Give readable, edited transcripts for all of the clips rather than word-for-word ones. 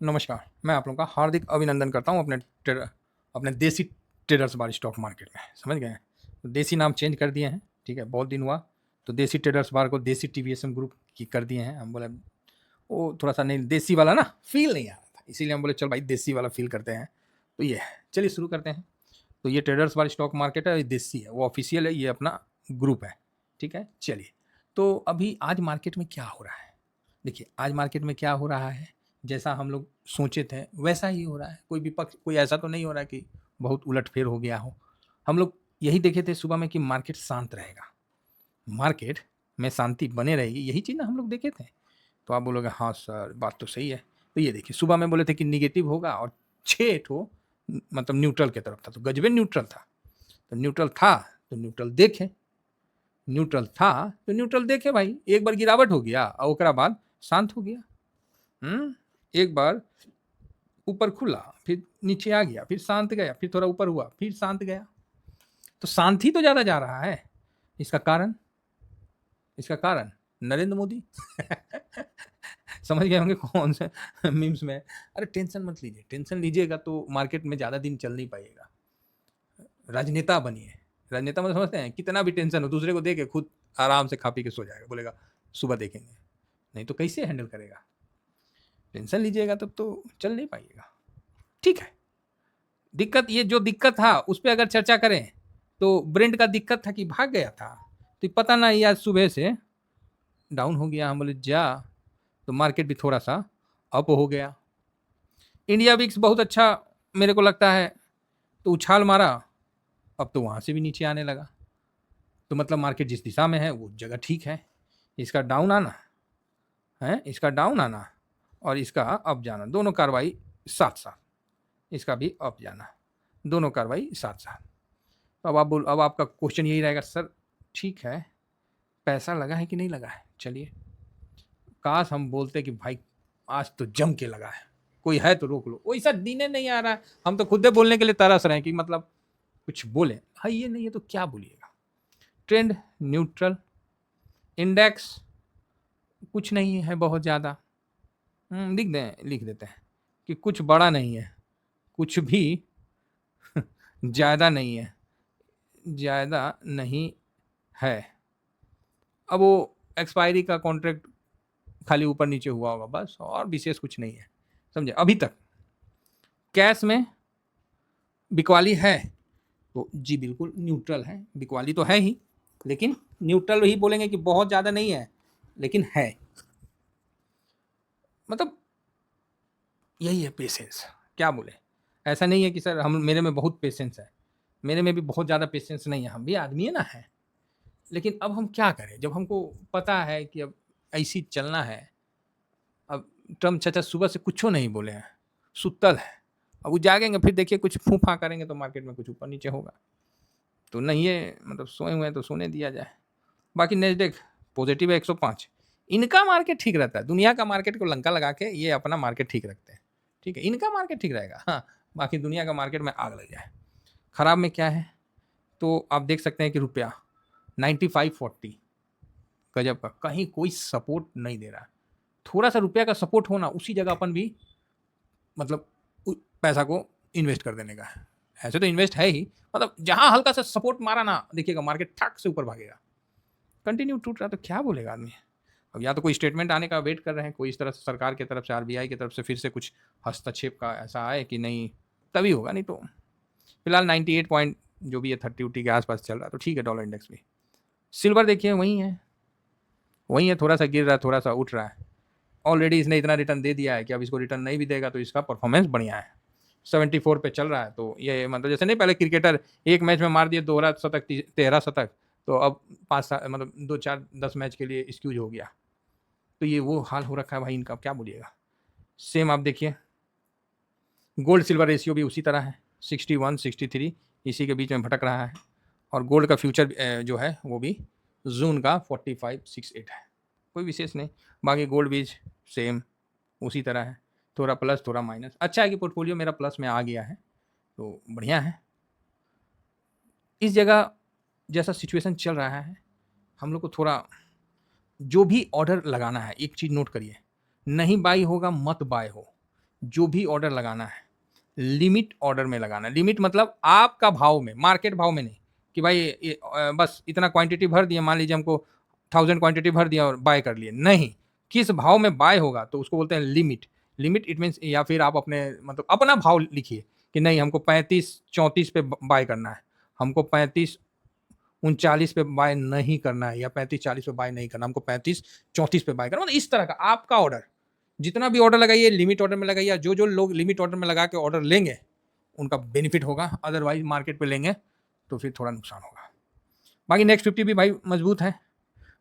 नमस्कार, मैं आप लोगों का हार्दिक अभिनंदन करता हूँ अपने देसी ट्रेडर्स बार स्टॉक मार्केट में, समझ गए हैं? तो देसी नाम चेंज कर दिए हैं, ठीक है? बहुत दिन हुआ, तो देसी ट्रेडर्स बार को देसी टीवीएसएम ग्रुप की कर दिए हैं। हम बोले वो थोड़ा-सा नहीं देसी वाला ना फ़ील नहीं आ रहा था, इसीलिए हम बोले चल भाई देसी वाला फ़ील करते हैं। तो ये है, चलिए शुरू करते हैं। तो ये ट्रेडर्स बार स्टॉक मार्केट है, ये देसी है, वो ऑफ़िशियल है, ये अपना ग्रुप है, ठीक है? चलिए, तो अभी आज मार्केट में क्या हो रहा है? देखिए, आज मार्केट में क्या हो रहा है, जैसा हम लोग सोचे थे, वैसा ही हो रहा है। कोई विपक्ष कोई ऐसा तो नहीं हो रहा है कि बहुत उलट-फेर हो गया हो। हम लोग यही देखे थे सुबह में कि मार्केट शांत रहेगा, मार्केट में शांति बने रहेगी, यही चीज़ ना हम लोग देखे थे। तो आप बोलोगे, "हाँ सर, बात तो सही है।" तो ये देखिए, सुबह में बोले थे कि नेगेटिव होगा और 6 ठो मतलब न्यूट्रल की तरफ था, तो गजबे न्यूट्रल था। तो न्यूट्रल था, तो न्यूट्रल देखे भाई, एक बार गिरावट हो गया और ओकरा बाद शांत हो गया। एक बार ऊपर खुला, फिर नीचे आ गया, फिर शांत गया, फिर थोड़ा ऊपर हुआ, फिर शांत गया। तो शांति तो ज़्यादा जा रहा है। इसका कारण नरेंद्र मोदी। समझ गए होंगे कौन से मीम्स में। अरे टेंशन मत लीजिए, टेंशन लीजिएगा तो मार्केट में ज़्यादा दिन चल नहीं पाइएगा। राजनेता बनिए। राजनेता मतलब समझते हैं? कितना भी टेंशन हो, दूसरे को दे के खुद आराम से खा पी के सो जाएगा। बोलेगा सुबह देखेंगे। नहीं तो कैसे हैंडल करेगा? टेंशन लीजिएगा तब तो चल नहीं पाइएगा। ठीक है। दिक्कत था उस पर अगर चर्चा करें तो ब्रेंड का दिक्कत था कि भाग गया था, तो पता नहीं आज सुबह से डाउन हो गया। हम बोले जा, तो मार्केट भी थोड़ा सा अप हो गया। इंडिया विक्स बहुत अच्छा मेरे को लगता है, तो उछाल मारा, अब तो वहां से भी नीचे आने लगा। तो मतलब मार्केट जिस दिशा में है वो जगह ठीक है। इसका डाउन आना और इसका अप जाना, दोनों कार्रवाई साथ साथ, इसका भी अप जाना, दोनों कार्रवाई साथ साथ। अब आपका क्वेश्चन यही रहेगा, सर ठीक है, पैसा लगा है कि नहीं लगा है? चलिए, काश हम बोलते कि भाई आज तो जम के लगा है, कोई है तो रोक लो। वैसा दिन नहीं आ रहा है, हम तो खुद बोलने के लिए तरस रहे हैं कि मतलब कुछ बोले। हाँ, ये नहीं है तो क्या बोलिएगा। ट्रेंड न्यूट्रल, इंडेक्स कुछ नहीं है बहुत ज़्यादा। लिख देते हैं कि कुछ बड़ा नहीं है, कुछ भी ज़्यादा नहीं है, ज़्यादा नहीं है। अब वो एक्सपायरी का कॉन्ट्रैक्ट खाली ऊपर नीचे हुआ होगा, बस, और विशेष कुछ नहीं है, समझे? अभी तक कैश में बिकवाली है तो जी बिल्कुल न्यूट्रल है, बिकवाली तो है ही, लेकिन न्यूट्रल ही बोलेंगे कि बहुत ज़्यादा नहीं है, लेकिन है। मतलब यही है पेशेंस, क्या बोले। ऐसा नहीं है कि सर हम मेरे में बहुत पेशेंस है, मेरे में भी बहुत ज़्यादा पेशेंस नहीं है, हम भी आदमी है ना है। लेकिन अब हम क्या करें जब हमको पता है कि अब ऐसी चलना है। अब ट्रम्प चाचा सुबह से कुछ नहीं बोले हैं, सुतल है। अब वो जागेंगे फिर देखिए कुछ फूफा करेंगे तो मार्केट में कुछ ऊपर नीचे होगा। तो नहीं है, मतलब सोए हुए हैं तो सोने दिया जाए। बाकी नेस्डेक पॉजिटिव है 105। इनका मार्केट ठीक रहता है, दुनिया का मार्केट को लंका लगा के ये अपना मार्केट ठीक रखते हैं, ठीक है, इनका मार्केट ठीक रहेगा। हाँ, बाकी दुनिया का मार्केट में आग लग जाए। खराब में क्या है, तो आप देख सकते हैं कि रुपया 95.40 गजब का, कहीं कोई सपोर्ट नहीं दे रहा है। थोड़ा सा रुपया का सपोर्ट होना, उसी जगह अपन भी मतलब पैसा को इन्वेस्ट कर देने का है। ऐसे तो इन्वेस्ट है ही, मतलब जहां हल्का सा सपोर्ट मारा ना, देखिएगा मार्केट ठक से ऊपर भागेगा। कंटिन्यू टूट रहा तो क्या बोलेगा आदमी। अब या तो कोई स्टेटमेंट आने का वेट कर रहे हैं, कोई इस तरह से सरकार की तरफ से, आरबीआई की तरफ से फिर से कुछ हस्तक्षेप का ऐसा आए कि नहीं, तभी होगा, नहीं तो फिलहाल 98 पॉइंट जो भी है 30 के आसपास चल रहा है, तो ठीक है। डॉलर इंडेक्स भी, सिल्वर देखिए वही है, थोड़ा सा गिर रहा है, थोड़ा सा उठ रहा है। ऑलरेडी इसने इतना रिटर्न दे दिया है कि अब इसको रिटर्न नहीं भी देगा तो इसका परफॉर्मेंस बढ़िया है। 74 पे चल रहा है, तो ये मतलब जैसे नहीं पहले क्रिकेटर एक मैच में मार दिए दोहरा शतक, 13 शतक, तो अब 5 मतलब 2 4 10 मैच के लिए एक्सक्यूज हो गया। तो ये वो हाल हो रखा है भाई इनका, क्या बोलिएगा। सेम आप देखिए, गोल्ड सिल्वर रेशियो भी उसी तरह है, 61 63 इसी के बीच में भटक रहा है। और गोल्ड का फ्यूचर जो है वो भी जून का 4568 है, कोई विशेष नहीं। बाकी गोल्ड बीज सेम उसी तरह है, थोड़ा प्लस थोड़ा माइनस। अच्छा है कि पोर्टफोलियो मेरा प्लस में आ गया है, तो बढ़िया है। इस जगह जैसा सिचुएशन चल रहा है, हम लोग को थोड़ा जो भी ऑर्डर लगाना है, एक चीज़ नोट करिए, नहीं बाई होगा मत बाय हो। जो भी ऑर्डर लगाना है लिमिट ऑर्डर में लगाना है। लिमिट मतलब आपका भाव में, मार्केट भाव में नहीं कि भाई बस इतना क्वांटिटी भर दिया, मान लीजिए हमको 1000 क्वांटिटी भर दिया और बाय कर लिए, नहीं, किस भाव में बाय होगा तो उसको बोलते हैं लिमिट। लिमिट इट मीन्स, या फिर आप अपने मतलब अपना भाव लिखिए कि नहीं हमको 35-34 पे बाय करना है, हमको 35-39 पे बाय नहीं करना है, या 35-40 पे बाय नहीं करना, हमको 35-34 पे बाय करना, मतलब इस तरह का आपका ऑर्डर। जितना भी ऑर्डर लगाइए लिमिट ऑर्डर में लगाइए, जो जो लोग लिमिट ऑर्डर में लगा के ऑर्डर लेंगे उनका बेनिफिट होगा, अदरवाइज मार्केट पे लेंगे तो फिर थोड़ा नुकसान होगा। बाकी नेक्स्ट 50 भी भाई मजबूत है,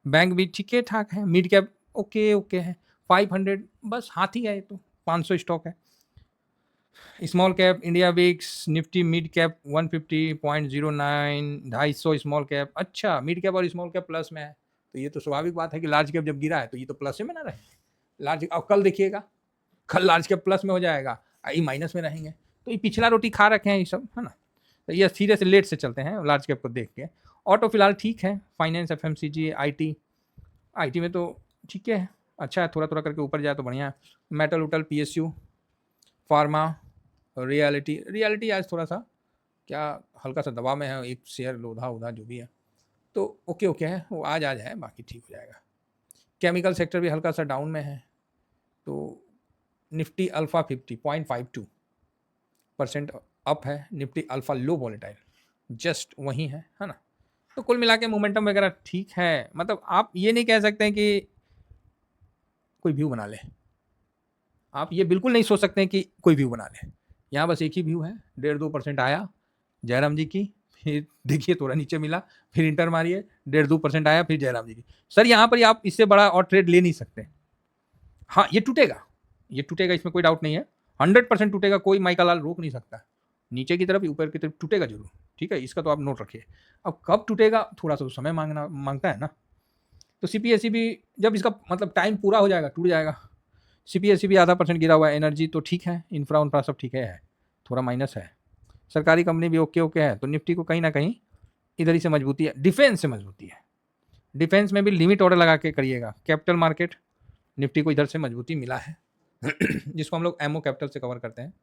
बैंक भी ठीक ठाक है, मिड कैप ओके ओके है, 500 बस हाथी है, तो 500 स्टॉक है। Small cap India VIX Nifty mid cap 150.09, 250 small cap, अच्छा मिड कैप और स्मॉल कैप प्लस में है, तो ये तो स्वाभाविक बात है कि लार्ज कैप जब गिरा है तो ये तो प्लस में ना रहे। लार्ज अब कल देखिएगा, कल लार्ज कैप प्लस में हो जाएगा, ये माइनस में रहेंगे, तो ये पिछला रोटी खा रखे हैं ये सब, है ना। तो ये सीधे से लेट से चलते हैं लार्ज कैप को देख के। ऑटो फिलहाल ठीक है, फाइनेंस एफएमसीजी आईटी में तो ठीक है, अच्छा है, थोड़ा थोड़ा करके ऊपर जाए तो बढ़िया है। मेटल उटल पीएसयू फार्मा रियलिटी आज थोड़ा सा क्या हल्का सा दबाव में है, एक शेयर लोधा उधा जो भी है, तो ओके ओके है, वो आज है, बाकी ठीक हो जाएगा। केमिकल सेक्टर भी हल्का सा डाउन में है, तो निफ्टी अल्फा 50.52% अप है, निफ्टी अल्फा लो वॉलेटाइल जस्ट वही है ना। तो कुल मिला के मोमेंटम वगैरह ठीक है, मतलब आप ये नहीं कह सकते हैं कि कोई व्यू बना ले, आप ये बिल्कुल नहीं सोच सकते हैं कि कोई व्यू बना ले। यहाँ बस एक ही व्यू है, 1.5-2% आया जयराम जी की, फिर देखिए थोड़ा नीचे मिला, फिर इंटर मारिए 1.5-2% आया, फिर जयराम जी की। सर यहाँ पर आप इससे बड़ा और ट्रेड ले नहीं सकते। हाँ ये टूटेगा, इसमें कोई डाउट नहीं है, 100% टूटेगा, कोई माइका लाल रोक नहीं सकता, नीचे की तरफ ऊपर की तरफ टूटेगा जरूर, ठीक है, इसका तो आप नोट रखिए। अब कब टूटेगा थोड़ा सा समय मांगता है ना। तो सीपीएससी भी जब इसका मतलब टाइम पूरा हो जाएगा टूट जाएगा। सीपीएससी भी %0.5 गिरा हुआ है, एनर्जी तो ठीक है, इंफ्रा सब ठीक है, थोड़ा माइनस है, सरकारी कंपनी भी ओके ओके है। तो निफ्टी को कहीं ना कहीं इधर ही से मजबूती है, डिफेंस से मजबूती है, डिफेंस में भी लिमिट ऑर्डर लगा के करिएगा। कैपिटल मार्केट निफ्टी को इधर से मजबूती मिला है जिसको हम लोग एमओ कैपिटल से कवर करते हैं,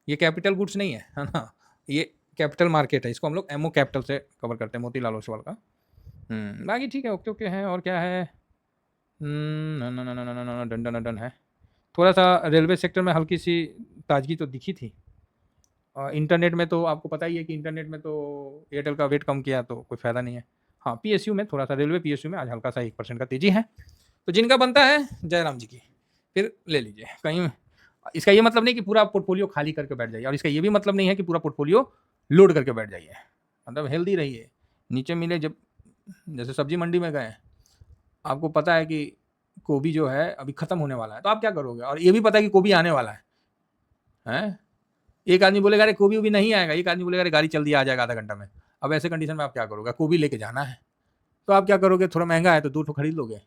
ये कैपिटल गुड्स नहीं है ना, ये कैपिटल मार्केट है, इसको हम लोग एमओ कैपिटल से कवर करते हैं, मोतीलाल ओसवाल का। बाकी ठीक है, ओके ओके है। और क्या है, डन है। थोड़ा सा रेलवे सेक्टर में हल्की सी ताजगी तो दिखी थी, और इंटरनेट में तो आपको पता ही है कि इंटरनेट में तो एयरटेल का वेट कम किया तो कोई फ़ायदा नहीं है। हाँ पीएसयू में थोड़ा सा, रेलवे पीएसयू में आज हल्का सा 1% का तेजी है, तो जिनका बनता है जयराम जी की फिर ले लीजिए कहीं। इसका ये मतलब नहीं कि पूरा पोर्टफोलियो खाली करके बैठ जाइए, और इसका ये भी मतलब नहीं है कि पूरा पोर्टफोलियो लोड करके बैठ जाइए, मतलब हेल्दी रहिए। नीचे मिले, जब जैसे सब्जी मंडी में गए, आपको पता है कि गोभी जो है अभी ख़त्म होने वाला है, तो आप क्या करोगे, और ये भी पता है कि गोभी आने वाला है, हैं? एक आदमी बोलेगा अरे गोभी भी नहीं आएगा, एक आदमी बोलेगा अरे गाड़ी जल्दी आ जाएगा आधा घंटा में। अब ऐसे कंडीशन में आप क्या करोगे, गोभी लेके जाना है, तो आप क्या करोगे, थोड़ा महंगा है तो 2 ठो खरीद लोगे,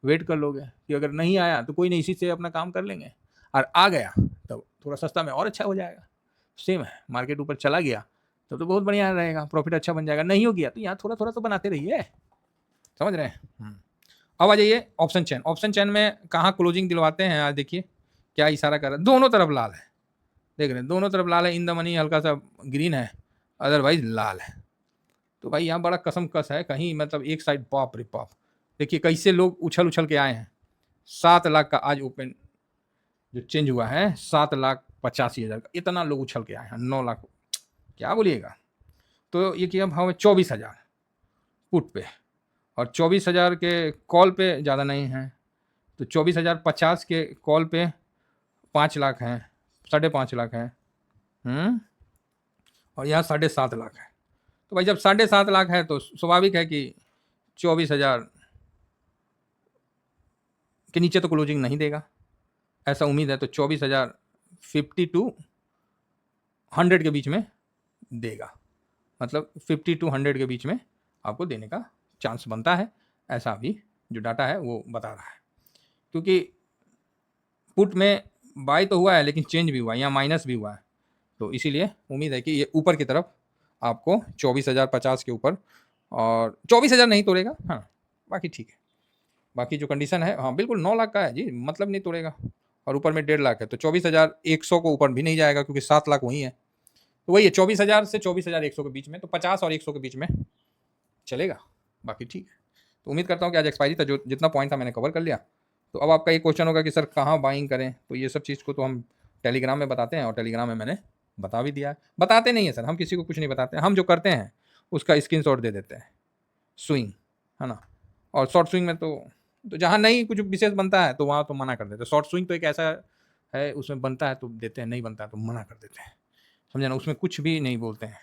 वेट कर लोगे कि अगर नहीं आया तो कोई नहीं, इसी से अपना काम कर लेंगे, और आ गया तो थोड़ा सस्ता में और अच्छा हो जाएगा। सेम है, मार्केट ऊपर चला गया तो बहुत बढ़िया रहेगा, प्रॉफिट अच्छा बन जाएगा, नहीं हो गया तो यहाँ थोड़ा थोड़ा तो बनाते रहिए, समझ रहे हैं। अब आ जाइए ऑप्शन चेन। ऑप्शन चेन में कहाँ क्लोजिंग दिलवाते हैं, आज देखिए क्या इशारा कर रहा है, दोनों तरफ लाल है, देख रहे हैं दोनों तरफ लाल है, इन द मनी हल्का सा ग्रीन है, अदरवाइज लाल है। तो भाई यहाँ बड़ा कसम कस है, कहीं मतलब एक साइड बाप रे बाप, देखिए कैसे लोग उछल उछल के आए हैं। 7 लाख का आज ओपन जो चेंज हुआ है, 7,85,000 का, इतना लोग उछल के आए हैं, 9 लाख क्या बोलिएगा। तो ये किया भाव है 24,000 पुट पे, और 24,000 के कॉल पे ज़्यादा नहीं है, तो 24,050 के कॉल पे 5 लाख हैं, 5.5 लाख है, और यहाँ 7.5 लाख है। तो भाई जब 7.5 लाख है तो स्वाभाविक है कि 24,000 के नीचे तो क्लोजिंग नहीं देगा, ऐसा उम्मीद है। तो 24,000 50 to 100 के बीच में देगा, मतलब 50 to 100 के बीच में आपको देने का चांस बनता है, ऐसा अभी जो डाटा है वो बता रहा है। क्योंकि पुट में बाय तो हुआ है लेकिन चेंज भी हुआ है, यहाँ माइनस भी हुआ है, तो इसीलिए उम्मीद है कि ये ऊपर की तरफ आपको 24,050 के ऊपर, और 24,000 नहीं तोड़ेगा, हाँ बाकी ठीक है। बाकी जो कंडीशन है, हाँ बिल्कुल 9 लाख का है जी, मतलब नहीं तोड़ेगा, और ऊपर में 1.5 लाख है, तो 24,100 को ऊपर भी नहीं जाएगा क्योंकि 7 लाख वही है। तो वही है 24,000 से 24,100 के बीच में, तो 50 और 100 के बीच में चलेगा, बाकी ठीक है। तो उम्मीद करता हूँ कि आज एक्सपायरी था, जो जितना पॉइंट था मैंने कवर कर लिया। तो अब आपका एक क्वेश्चन होगा कि सर कहाँ बाइंग करें, तो ये सब चीज़ को तो हम टेलीग्राम में बताते हैं, और टेलीग्राम में मैंने बता भी दिया है। बताते नहीं है सर, हम किसी को कुछ नहीं बताते, हम जो करते हैं उसका स्क्रीनशॉट दे देते हैं, स्विंग है ना। और शॉर्ट स्विंग में तो जहाँ नहीं कुछ विशेष बनता है तो वहाँ तो मना कर देते हैं। शॉर्ट स्विंग तो एक ऐसा है, उसमें बनता है तो देते हैं, नहीं बनता है तो मना कर देते हैं, समझे ना, उसमें कुछ भी नहीं बोलते हैं,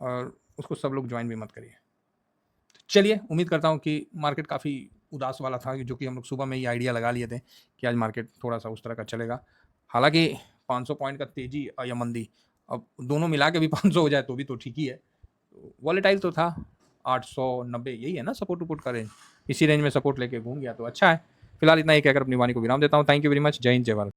और उसको सब लोग ज्वाइन भी मत करिए। चलिए, उम्मीद करता हूँ कि मार्केट काफ़ी उदास वाला था, जो कि हम लोग सुबह में ही आइडिया लगा लिए थे कि आज मार्केट थोड़ा-सा उस तरह का चलेगा। हालाँकि 500 पॉइंट का तेज़ी या मंदी, अब दोनों मिला के भी 500 हो जाए तो भी तो ठीक ही है। तो वॉलेटाइल तो था, 890 यही है ना सपोर्ट-वपोर्ट का रेंज, इसी रेंज में सपोर्ट लेके घूम गया तो अच्छा है। फिलहाल इतना ही कहकर अपनी वाणी को विराम देता हूँ। Thank you very much. जय हिंद, जय भारत।